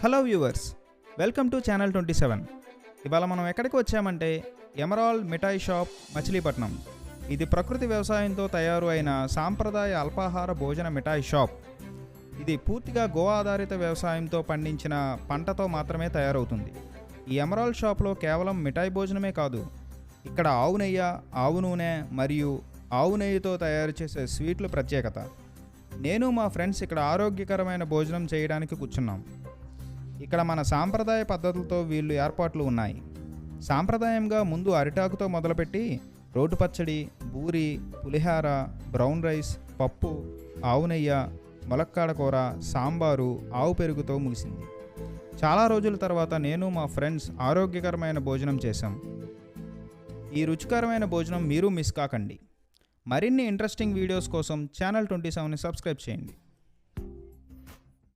Hello viewers, welcome to channel 27. ఇవాళ మనం ఎక్కడికి వచ్చామంటే ఎమరాల్డ్ మిఠాయి షాప్, మచిలీపట్నం. ఇది ప్రకృతి వ్యవసాయంతో తయారు అయిన సాంప్రదాయ అల్పాహార భోజన మిఠాయి షాప్. ఇది పూర్తిగా గో ఆధారిత వ్యవసాయంతో పండించిన పంటతో మాత్రమే తయారవుతుంది. ఈ ఎమరాల్డ్ షాప్లో కేవలం మిఠాయి భోజనమే కాదు, ఇక్కడ ఆవు నెయ్యి, ఆవు నూనె మరియు ఆవు నెయ్యితో తయారు చేసే స్వీట్లు ప్రత్యేకత. నేను మా ఫ్రెండ్స్ ఇక్కడ ఆరోగ్యకరమైన భోజనం చేయడానికి కూర్చున్నాం. ఇక్కడ మన సాంప్రదాయ పద్ధతులతో వీళ్ళు ఏర్పాట్లు ఉన్నాయి. సాంప్రదాయంగా ముందు అరిటాకుతో మొదలుపెట్టి రోటు పచ్చడి, బూరి, పులిహార, బ్రౌన్ రైస్, పప్పు, ఆవు నెయ్యి, ములక్కాడ కూర, సాంబారు, ఆవు పెరుగుతో ముగిసింది. చాలా రోజుల తర్వాత నేను మా ఫ్రెండ్స్ ఆరోగ్యకరమైన భోజనం చేశాం. ఈ రుచికరమైన భోజనం మీరు మిస్ కాకండి. మరిన్ని ఇంట్రెస్టింగ్ వీడియోస్ కోసం ఛానల్ 27ని సబ్స్క్రైబ్ చేయండి.